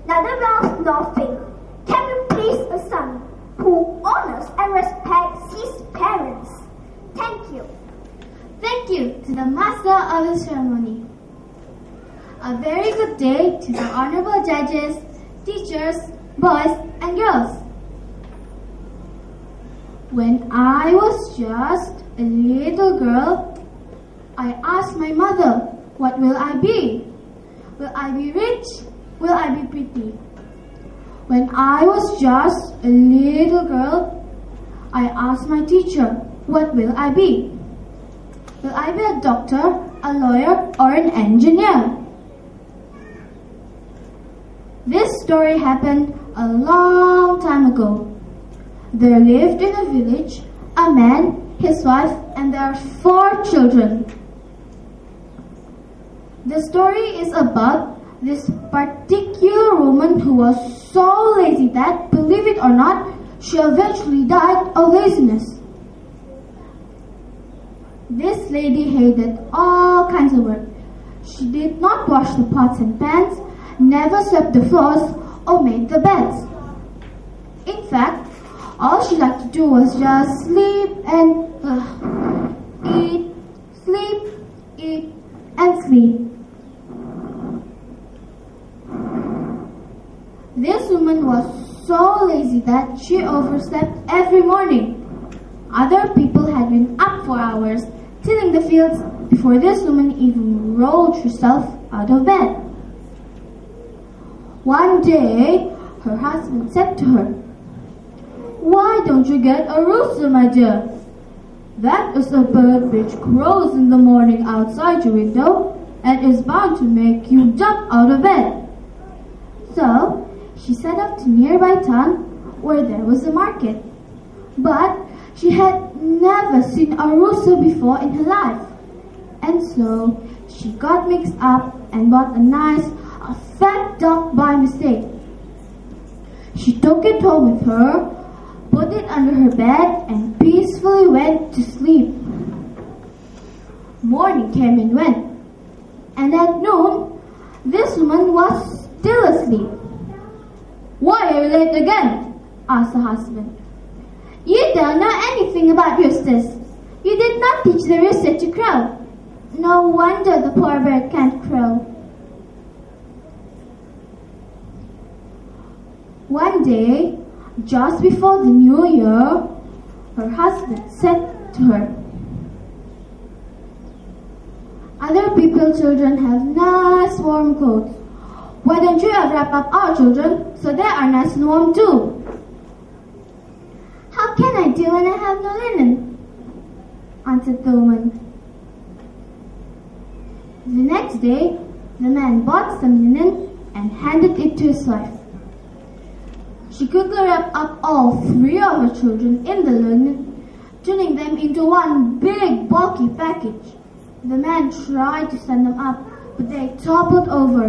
Another round laughing. Can we please a son who honors and respects his parents? Thank you. Thank you to the master of the ceremony. A very good day to the honorable judges, teachers, boys and girls. When I was just a little girl, I asked my mother, what will I be? Will I be rich? Will I be pretty? When I was just a little girl, I asked my teacher, what will I be? Will I be a doctor, a lawyer, or an engineer? This story happened a long time ago. There lived in a village a man, his wife, and their 4 children. The story is about this particular woman who was so lazy that, believe it or not, she eventually died of laziness. This lady hated all kinds of work. She did not wash the pots and pans, never swept the floors, or made the beds. In fact, all she liked to do was just sleep and eat, and sleep. This woman was so lazy that she overslept every morning. Other people had been up for hours, tilling the fields, before this woman even rolled herself out of bed. One day, her husband said to her, "Why don't you get a rooster, my dear? That is a bird which crows in the morning outside your window and is bound to make you jump out of bed." So, she set off to nearby town where there was a market. But she had never seen a rooster before in her life. And so, she got mixed up and bought a fat duck by mistake. She took it home with her, put it under her bed, and peacefully went to sleep. Morning came and went, and at noon, this woman was still asleep. "Why are you late again?" asked the husband. "You don't know anything about roosters. You did not teach the rooster to crow. No wonder the poor bird can't crow." One day, just before the new year, her husband said to her, "Other people's children have nice warm clothes. Why don't you wrap up our children so they are nice and warm too?" "How can I do when I have no linen?" answered the woman. The next day, the man bought some linen and handed it to his wife. She quickly wrapped up all 3 of her children in the linen, turning them into one big bulky package. The man tried to stand them up, but they toppled over.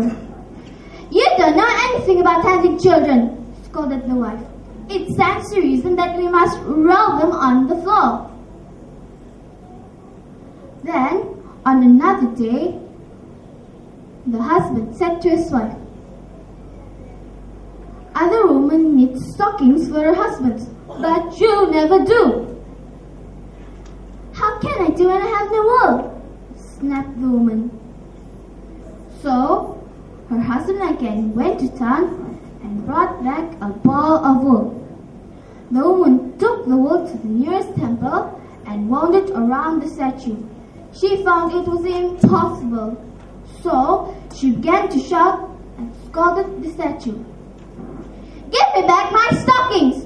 "You don't know anything about handling children," scolded the wife. "It stands to reason that we must roll them on the floor." Then, on another day, the husband said to his wife, "Other women knit stockings for their husbands, but you never do." "How can I do when I have no wool?" snapped the woman. So, her husband again went to town and brought back a ball of wool. The woman took the wool to the nearest temple and wound it around the statue. She found it was impossible. So, she began to shout and scolded the statue. "Give me back my stockings!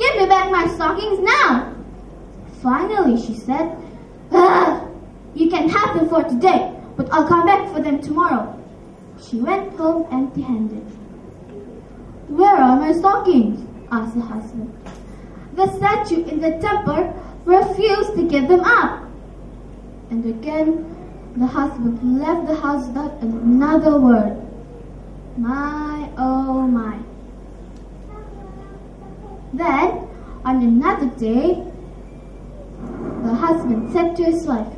Give me back my stockings now!" Finally, she said, "You can have them for today, but I'll come back for them tomorrow." She went home empty-handed. "Where are my stockings?" asked the husband. The statue in the temple refused to give them up. And again, the husband left the house without another word. My, oh my. Then, on another day, the husband said to his wife,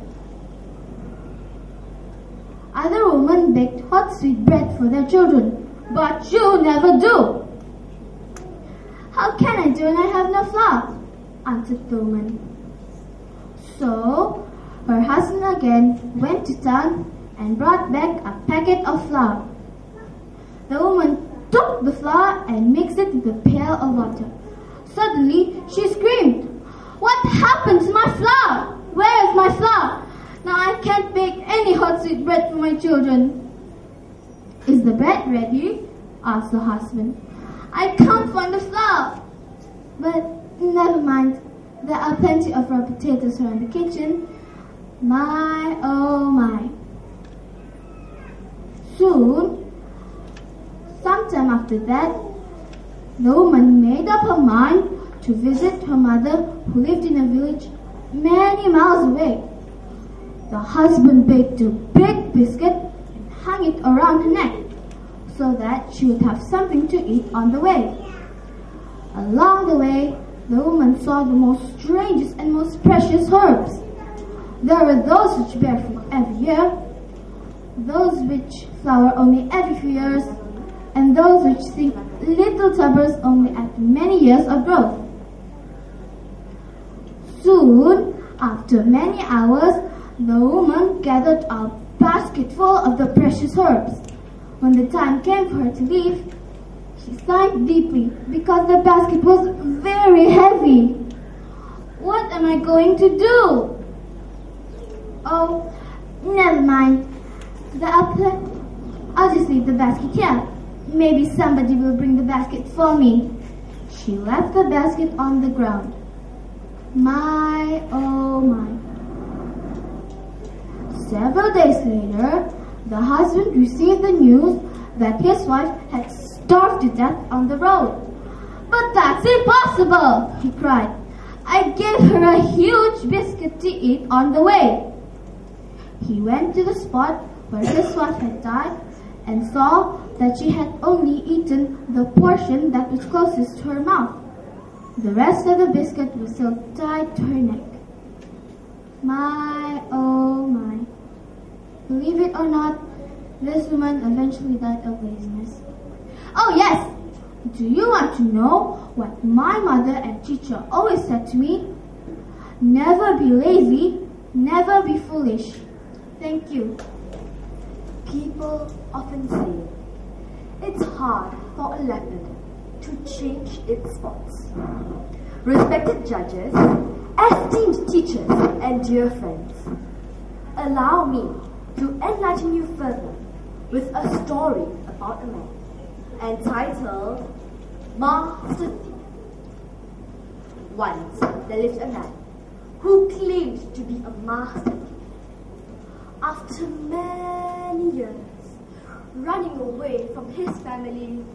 "Other women baked hot sweet bread for their children, but you never do." "How can I do when I have no flour?" answered the woman. So her husband again went to town and brought back a packet of flour. The woman took the flour and mixed it with a pail of water. Suddenly she screamed, "What happened to my flour? Where is my flour? Now I can't bake any hot sweet bread for my children." "Is the bread ready?" asked the husband. "I can't find the flour." "But never mind, there are plenty of raw potatoes around the kitchen." My, oh my. Soon, sometime after that, the woman made up her mind to visit her mother who lived in a village many miles away. The husband baked a big biscuit and hung it around her neck so that she would have something to eat on the way. Along the way, the woman saw the most strangest and most precious herbs. There were those which bear fruit every year, those which flower only every few years, and those which sink little tubers only after many years of growth. Soon, after many hours, the woman gathered a basket full of the precious herbs. When the time came for her to leave, she sighed deeply because the basket was very heavy. "What am I going to do?" "Oh, never mind. I'll just leave the basket here. Maybe somebody will bring the basket for me." She left the basket on the ground. My, oh my. Several days later, the husband received the news that his wife had starved to death on the road. "But that's impossible!" he cried. "I gave her a huge biscuit to eat on the way." He went to the spot where his wife had died and saw that she had only eaten the portion that was closest to her mouth. The rest of the biscuit was still tied to her neck. My, oh my. Believe it or not, this woman eventually died of laziness. Oh yes! Do you want to know what my mother and teacher always said to me? Never be lazy, never be foolish. Thank you. People often say it's hard for a leopard to change its spots. Respected judges, esteemed teachers, and dear friends, allow me to enlighten you further with a story about a man entitled Master Thief. Once there lived a man who claimed to be a master thief. After many years running away from his family,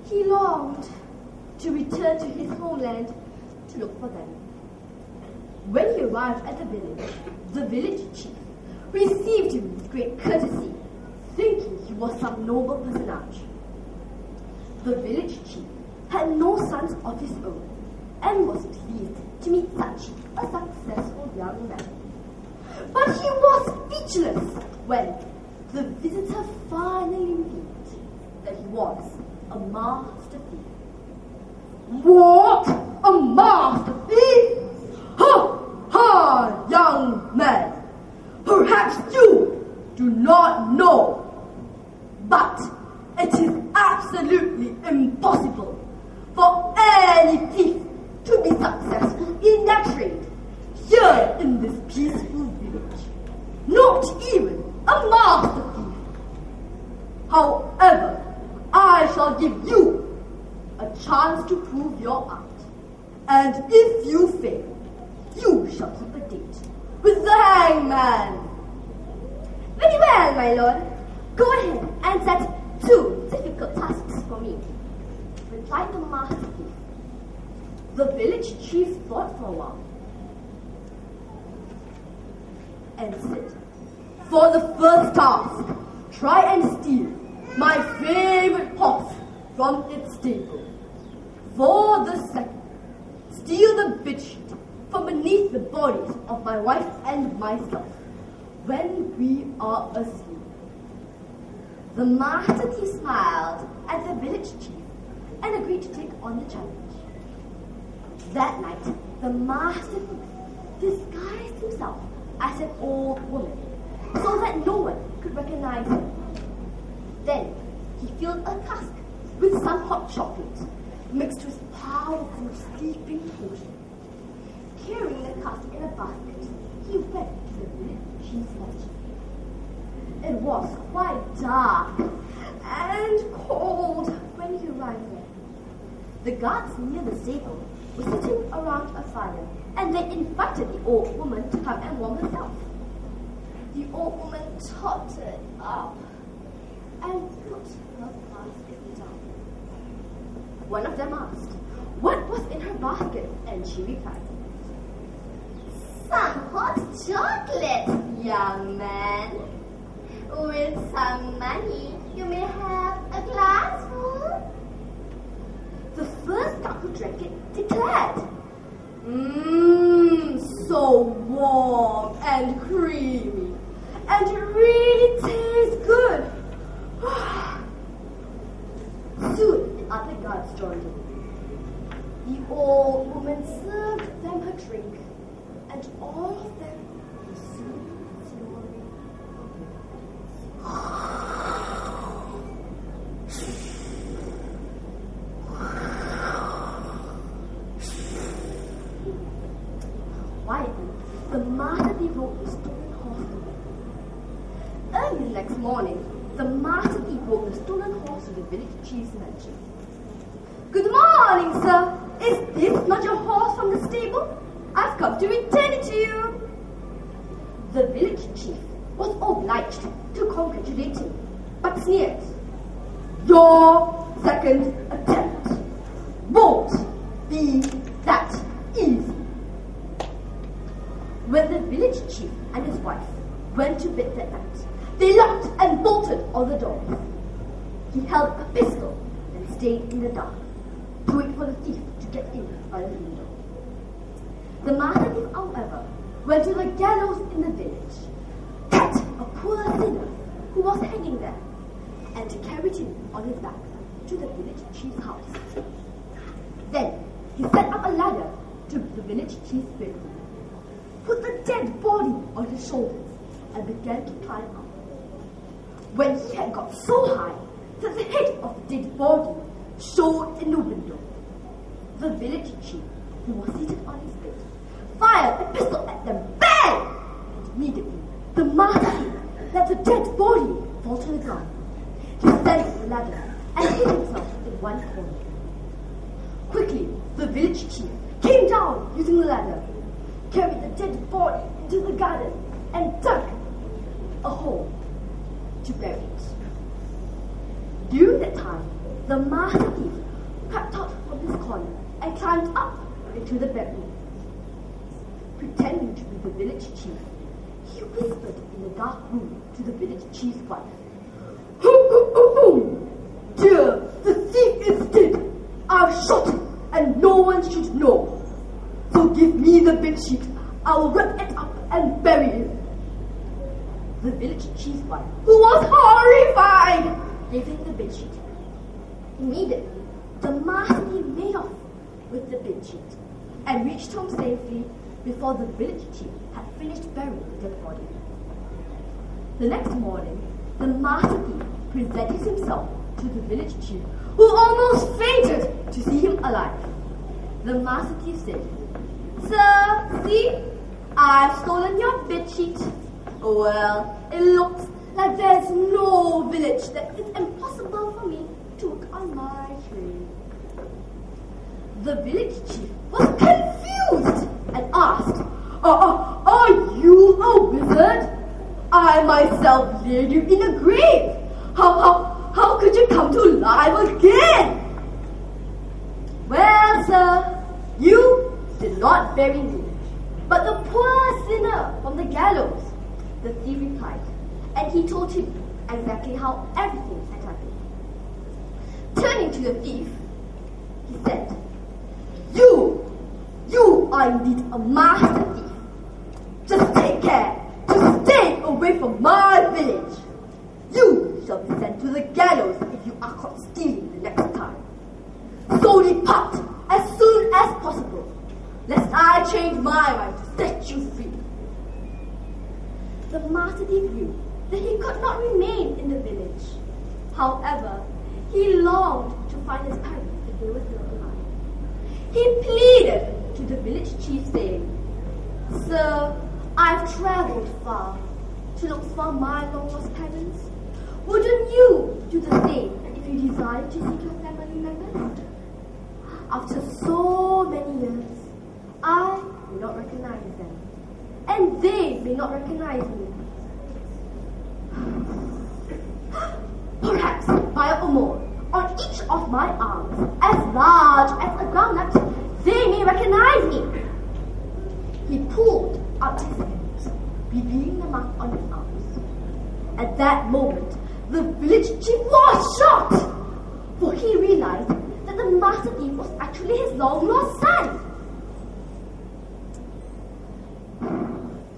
he longed to return to his homeland to look for them. When he arrived at the village chief received him with great courtesy, thinking he was some noble personage. The village chief had no sons of his own and was pleased to meet such a successful young man. But he was speechless when the visitor finally revealed that he was a master thief. What? A master thief? Ha! Ha, young man! Perhaps you do not know, but it is absolutely impossible for any thief to be successful in their trade here in this peaceful village. Not even a master thief. However, I shall give you a chance to prove your art. And if you fail, you shall keep a date with the hangman. Very well, my lord. Go ahead and set 2 difficult tasks for me, replied the master thief. The village chief thought for a while and said, for the first task, try and steal my favorite horse from its stable. For the second, steal the bedsheet from beneath the bodies of my wife and myself when we are asleep. The master thief smiled at the village chief and agreed to take on the challenge. That night, the master thief disguised himself as an old woman so that no one could recognize him. Then he filled a cask with some hot chocolate mixed with powerful sleeping potion. Carrying the cask in a basket, he went to the village chief's mansion. It was quite dark and cold when he arrived there. The guards near the stable were sitting around a fire, and they invited the old woman to come and warm herself. The old woman tottered up and put her basket down. One of them asked what was in her basket, and she replied, "Some hot chocolate, young man. With some money, you may have a glassful." The first guy who drank it declared, "So warm and creamy, and it really tastes good." Soon the other guards joined in. The old woman served them her drink, and all of them were soon snoring. Quietly, the master thief rode the stolen horse away. Early the next morning, the master thief rode the stolen horse to the village chief's mansion. "Good morning, sir. Is this not your horse from the stable? I've come to return it to you." The village chief was obliged to congratulate him, but sneered, "Your second attempt won't be that easy." When the village chief and his wife went to bed that night, they locked and bolted all the doors. He held a pistol and stayed in the dark to wait for the thief to get in by the window. The master thief, however, went to the gallows in the village, cut a poor sinner who was hanging there, and carried him on his back to the village chief's house. Then he set up a ladder to the village chief's bedroom, put the dead body on his shoulders, and began to climb up. When he had got so high that the head of the dead body showed in the window, the village chief, who was seated on his bed, fired a pistol at them. Bang! And immediately, the master thief let the dead body fall to the ground. He stands on the ladder and hid himself in one corner. Quickly, the village chief came down using the ladder, carried the dead body into the garden, and dug a hole to bury it. During that time, the master thief crept out from his corner and climbed up into the bedroom. Pretending to be the village chief, he whispered in the dark room to the village chief's wife, "Dear, the thief is dead. I've shot him, and no one should know. So give me the bedsheet. I will wrap it up and bury him." The village chief's wife, who was horrified, gave him the bedsheet. Immediately, the master thief made off with the bedsheet and reached home safely before the village chief had finished burying the dead body. The next morning, the master thief presented himself to the village chief, who almost fainted to see him alive. The master thief said, "Sir, see, I've stolen your bedsheet. Well, it looks like there's no village that it's impossible for me to work on my trade." The village chief was confused and asked, Are you a wizard? I myself laid you in a grave. How could you come to life again?" "Well, sir, you did not bury me, but the poor sinner from the gallows," the thief replied, and he told him exactly how everything had happened. Turning to the thief, he said, You are indeed a master thief. Just take care to stay away from my village. You shall be sent to my right to set you free. The master thief knew that he could not remain in the village. However, he longed to find his parents if they were still alive. He pleaded to the village chief, saying, "Sir, I've travelled far to look for my long-lost parents. Wouldn't you do the same if you desire to seek your family members? After so many years, I may not recognize them, and they may not recognize me. Perhaps by a mole on each of my arms, as large as a groundnut, they may recognize me." He pulled out his hands, revealing the mark on his arms. At that moment, the village chief was shocked, for he realized that the master thief was actually his long-lost son.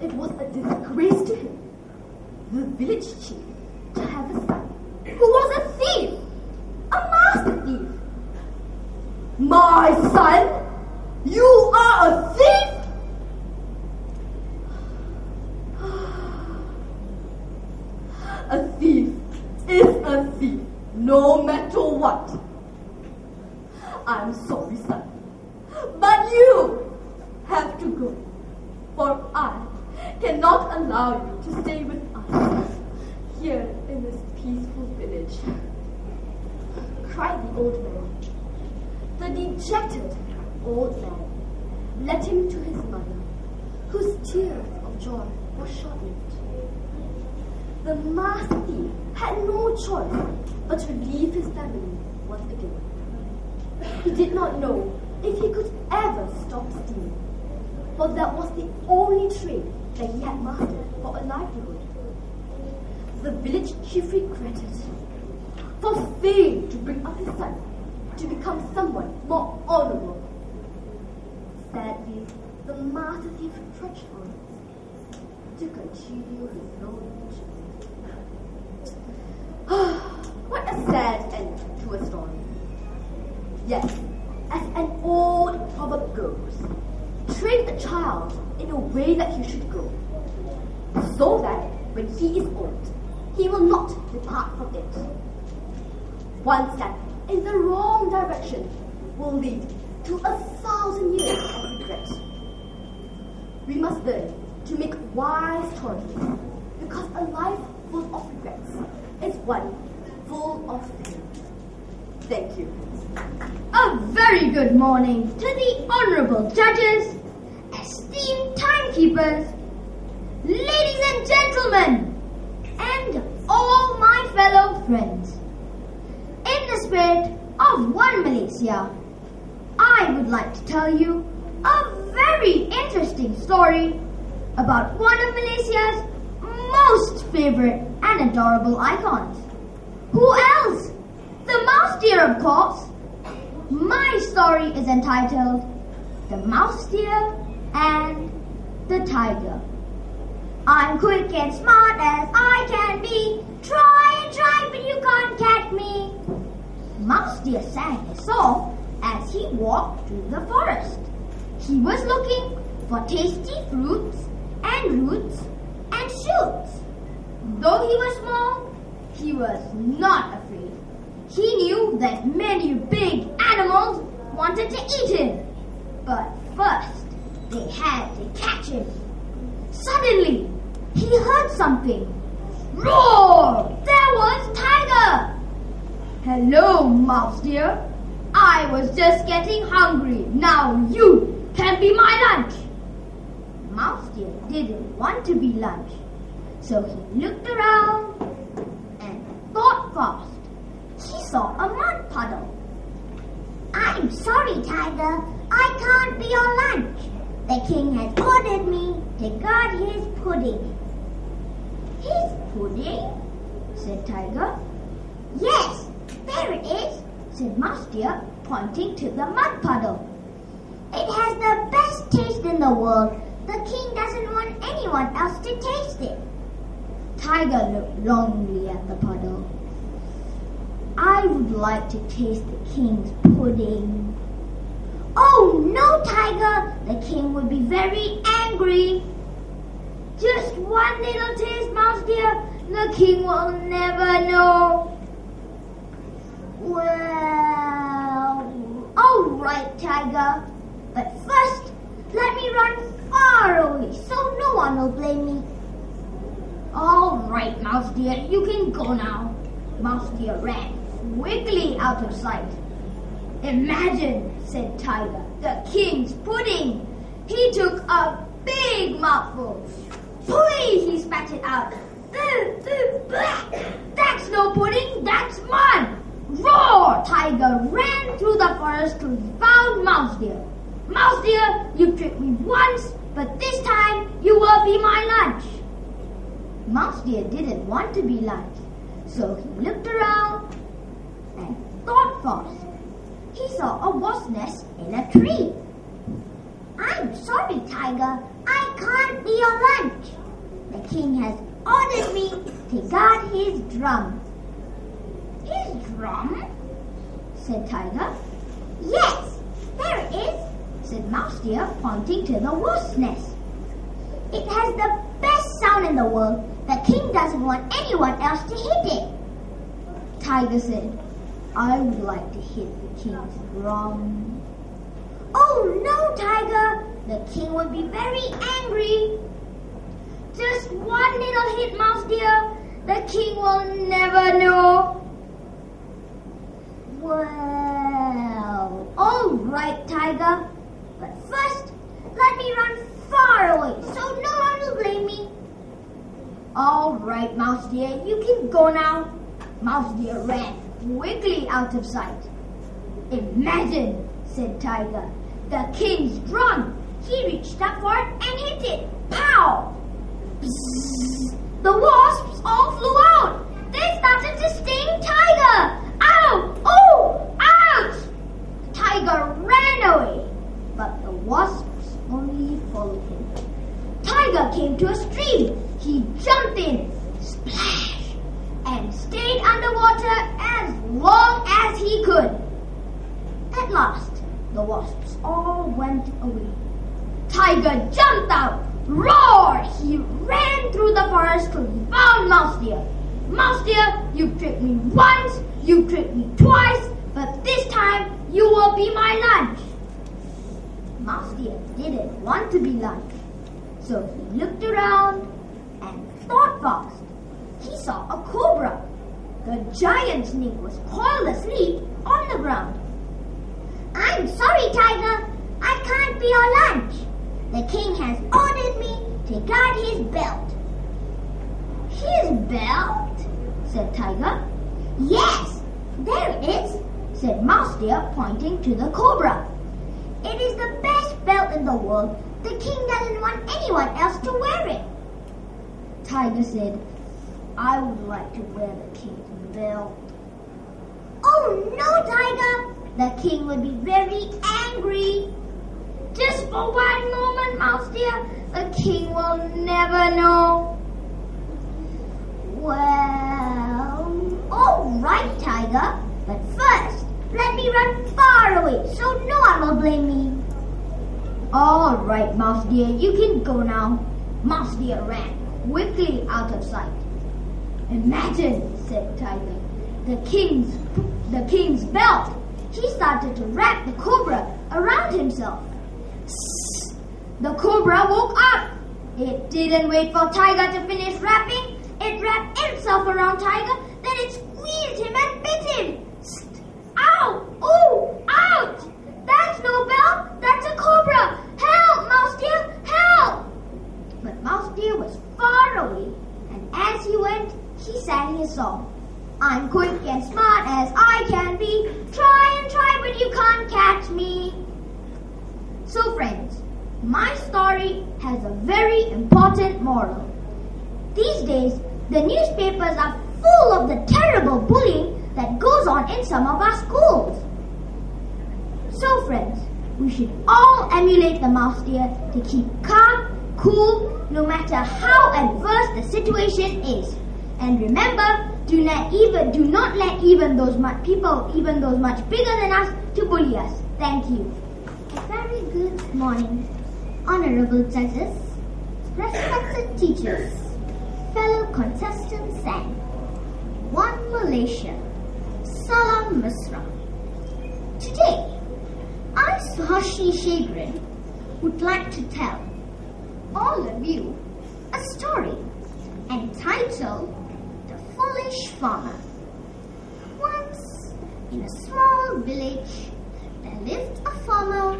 It was a disgrace to him, the village chief, to have a son who was a thief, a master thief. "My son? You are a thief?" A thief is a thief, no matter what. "I'm sorry, son, but you have to go, for I cannot allow you to stay with us here in this peaceful village," cried the old man. The dejected old man led him to his mother, whose tears of joy were short-lived. The master thief had no choice but to leave his family once again. He did not know if he could ever stop stealing, for that was the only trade that he had mastered for a livelihood. The village chief regretted, for failing to bring up his son to become someone more honorable. Sadly, the master thief trudged on to continue his lonely journey. What a sad end to a story. Yes, as an old proverb goes, train a child in a way that he should go, so that when he is old, he will not depart from it. One step in the wrong direction will lead to 1,000 years of regret. We must learn to make wise choices, because a life full of regrets is one full of pain. Thank you. A very good morning to the honorable judges, esteemed timekeepers, ladies and gentlemen, and all my fellow friends. In the spirit of One Malaysia, I would like to tell you a very interesting story about one of Malaysia's most favorite and adorable icons. Who else? The mouse deer, of course. My story is entitled The Mouse Deer and the Tiger. I'm quick and smart as I can be. Try and try, but you can't catch me. Mouse Deer sang his song as he walked through the forest. He was looking for tasty fruits and roots and shoots. Though he was small, he was not afraid. He knew that many big animals wanted to eat him. But first, they had to catch him. Suddenly, he heard something. Roar! There was Tiger! Hello, Mouse Deer. I was just getting hungry. Now you can be my lunch. Mouse Deer didn't want to be lunch, so he looked around and thought fast. He saw a mud puddle. I'm sorry, Tiger. I can't be your lunch. The king has ordered me to guard his pudding. His pudding? Said Tiger. Yes, there it is, said Mouse Deer, pointing to the mud puddle. It has the best taste in the world. The king doesn't want anyone else to taste it. Tiger looked longingly at the puddle. I would like to taste the king's pudding. Oh no, Tiger, the king would be very angry. Just one little taste, Mouse dear, the king will never know. Well, all right, Tiger, but first, let me run far away so no one will blame me. All right, Mouse dear, you can go now. Mouse deer ran quickly out of sight. Imagine, said Tiger, the king's pudding. He took a big mouthful. Pooey, he spat it out. That's no pudding, that's mud. Roar! Tiger ran through the forest till he found Mouse deer. Mouse deer, you tricked me once, but this time you will be my lunch. Mouse deer didn't want to be lunch, so he looked around and thought fast. He saw a wasp nest in a tree. I'm sorry, Tiger, I can't be your lunch. The king has ordered me to guard his drum. His drum? Said Tiger. Yes, there it is, said Mouse deer, pointing to the wasp nest. It has the best sound in the world. The king doesn't want anyone else to hit it. Tiger said, I would like to hit the king's drum. Oh no, Tiger, the king would be very angry. Just one little hit, Mouse dear, the king will never know. Well, all right, Tiger, but first, let me run far away so no one will blame me. All right, Mouse dear, you can go now. Mouse deer ran quickly out of sight. Imagine, said Tiger, the king's drum. He reached up for it and hit it. Pow! Bzzz. The wasps all flew out. They started to sting Tiger. Ow! Oh! Ouch! Tiger ran away, but the wasps only followed him. Tiger came to a stream. He jumped in, splash, and stayed underwater as long as he could. At last, the wasps all went away. Tiger jumped out. Roar! He ran through the forest till he found Mouse deer. Mouse deer, you tricked me once, you tricked me twice, but this time you will be my lunch. Mouse deer didn't want to be lunch, so he looked around and thought fast. He saw a cobra. The giant snake was coiled asleep on the ground. I'm sorry, Tiger. I can't be your lunch. The king has ordered me to guard his belt. His belt? Said Tiger. Yes, there it is, said Mouse deer, pointing to the cobra. It is the best belt in the world. The king doesn't want anyone else to wear it. Tiger said, I would like to wear the king's belt. Oh no, Tiger! The king would be very angry. Just for one moment, Mouse dear, the king will never know. Well, all right, Tiger, but first, let me run far away so no one will blame me. All right, Mouse dear, you can go now. Mouse deer ran quickly out of sight. Imagine, said Tiger, the king's belt. He started to wrap the cobra around himself. Sss, the cobra woke up. It didn't wait for Tiger to finish wrapping. It wrapped itself around Tiger, then it squeezed him and bit him. Sst, ow! Ooh! Ouch! That's no belt, that's a cobra. Help, Mouse deer, help! But Mouse deer was far away, and as he went, he sang his song. I'm quick and smart as I can be. Try and try, but you can't catch me. So friends, my story has a very important moral. These days, the newspapers are full of the terrible bullying that goes on in some of our schools. So friends, we should all emulate the mouse deer to keep calm, cool, no matter how adverse the situation is. And remember, do not let even those much bigger than us to bully us. Thank you. A very good morning, honorable judges, respected teachers, fellow contestants, and one Malaysia, Salam Mesra. Today, I, Suhashini Shagrin, would like to tell all of you a story entitled The Foolish Farmer. Once, in a small village, there lived a farmer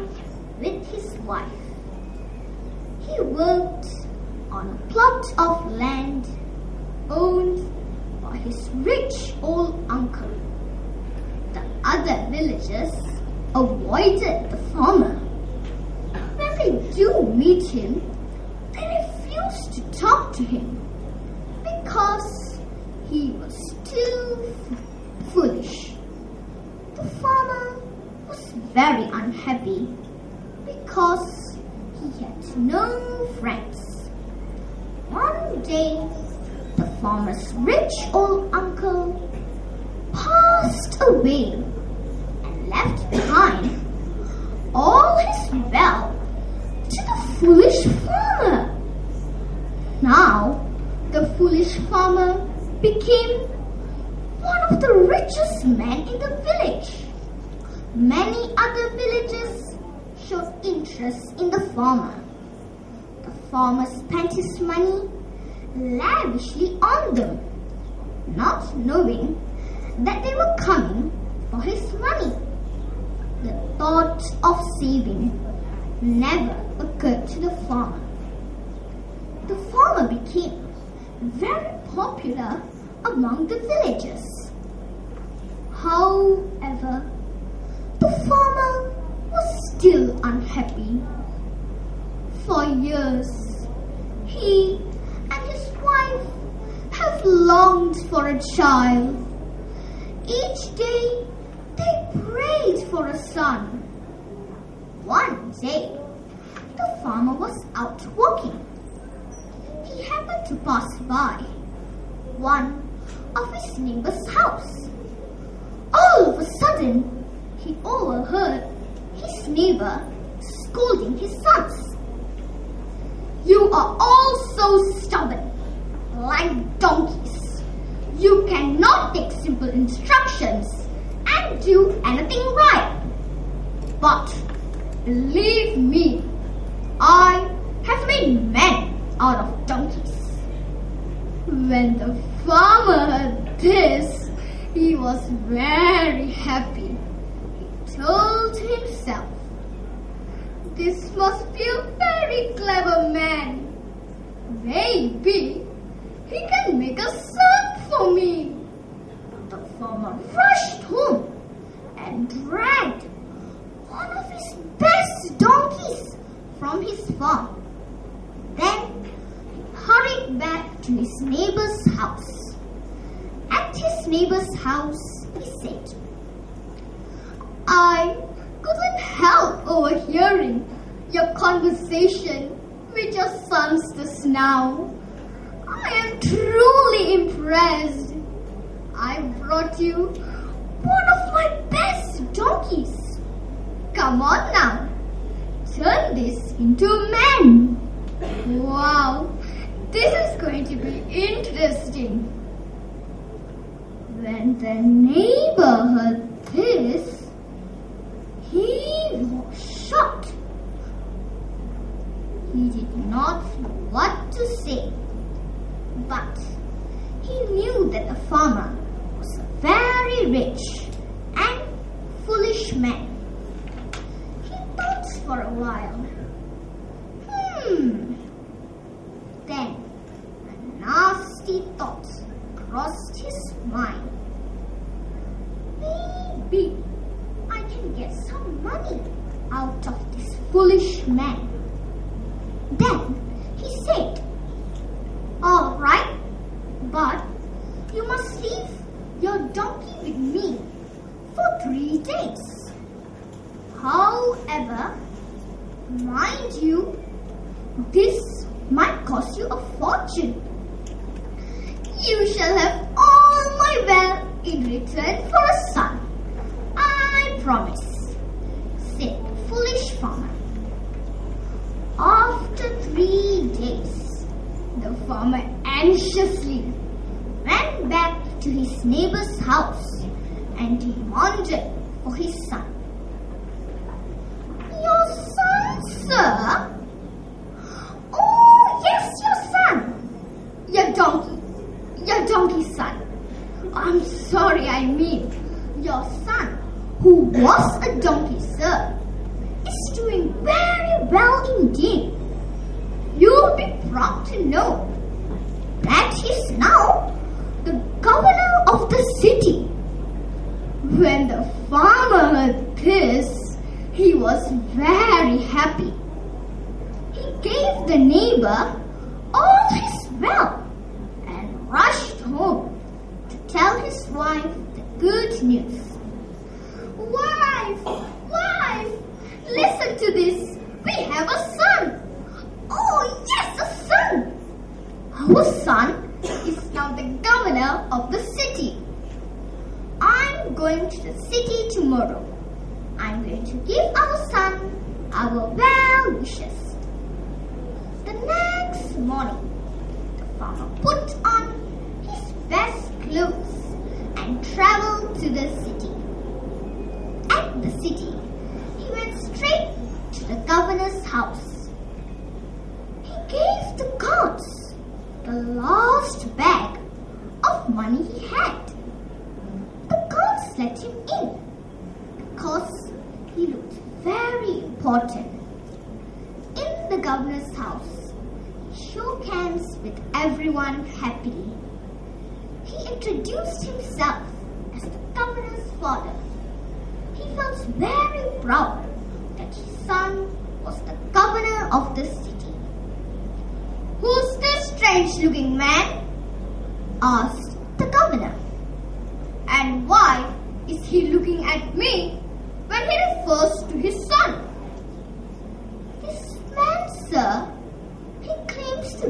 with his wife. He worked on a plot of land owned by his rich old uncle. The other villagers avoided the farmer. When they do meet him, they refuse to talk to him because he was too foolish. The farmer was very unhappy because he had no friends. One day, the farmer's rich old uncle passed away and left behind all his wealth to the foolish farmer. Now, the foolish farmer became one of the richest men in the village. Many other villagers showed interest in the farmer. The farmer spent his money lavishly on them, not knowing that they were coming for his money. The thought of saving never occurred to the farmer. The farmer became very popular among the villagers. However, the farmer was still unhappy. For years, he and his wife have longed for a child. Each day, they prayed for a son. One day, the farmer was out walking. He happened to pass by one of his neighbor's house. All of a sudden, he overheard his neighbor scolding his sons. "You are all so stubborn, like donkeys. You cannot take simple instructions and do anything right. But believe me, I have made men out of donkeys." When the farmer heard this, he was very happy. He told himself, "This must be a very clever man. Maybe he can make a son for me." The farmer rushed home and dragged one of his best donkeys from his farm. Then he hurried back to his neighbor's house. At his neighbor's house, he said, "I couldn't help overhearing your conversation with your sons just now. I am truly impressed. I brought you one of my best donkeys. Come on now, turn this into a man. Wow, this is going to be interesting." When the neighbor heard this, he was shocked. He did not know what to say, but he knew that the farmer was a very rich and foolish man. He thought for a while. Then a nasty thought crossed his mind. Maybe I can get some money out of this foolish man. Then he said, "All right, but you must leave your donkey with me for 3 days. However, mind you, this might cost you a fortune. You shall have all my wealth in return for a son. I promise." said the foolish farmer. After 3 days, the farmer anxiously ran back to his neighbor's house and demanded for his son. "Your son, sir?" "Oh, yes, your son. Your donkey's son. I'm sorry, I mean, your son, who was a donkey, sir, is doing very well indeed. You'll be proud to know that he's now the governor of the city." When the farmer heard this, he was very happy. He gave the neighbor all his wealth and rushed home to tell his wife the good news. Wife, listen to this. We have a son." "Oh, yes, a son. Our son is now the governor of the city. I'm going to the city tomorrow. I'm going to give our son our well wishes." The next morning, the farmer put on his best clothes and traveled to the city. At the city, he went straight to the governor's house. He gave the guards the last bag of money he had. The guards let him in because he looked very important. In the governor's house, he shook hands with everyone happily. He introduced himself as the governor's father. He felt very proud that his son was the governor of the city. "Who's this strange-looking man?" asked the governor. "And why is he looking at me when he refers to his son?" "This man, sir, he claims to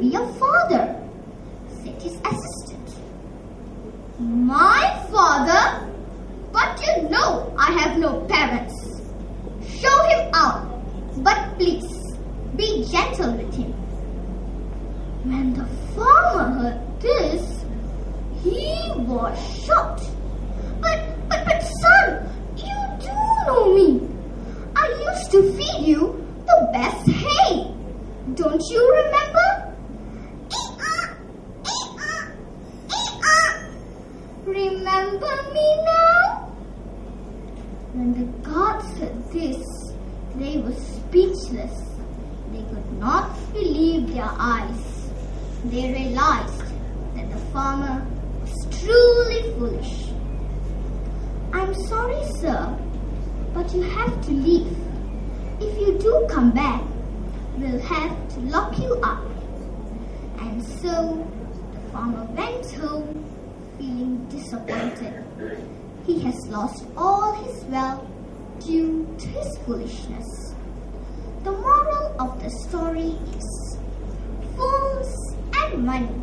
be your father," said his assistant. "My father? But you know I have no parents. Show him out, but please be gentle with him." When the farmer heard this, he was shocked. But son, you do know me. I used to feed you the best hay. Don't you remember? Remember me now? When the guards heard this, they were speechless. They could not believe their eyes. They realized that the farmer was truly foolish. "I'm sorry, sir, but you have to leave. If you do come back, we'll have to lock you up." And so the farmer went home feeling disappointed. He has lost all his wealth due to his foolishness. The moral of the story is, fools and money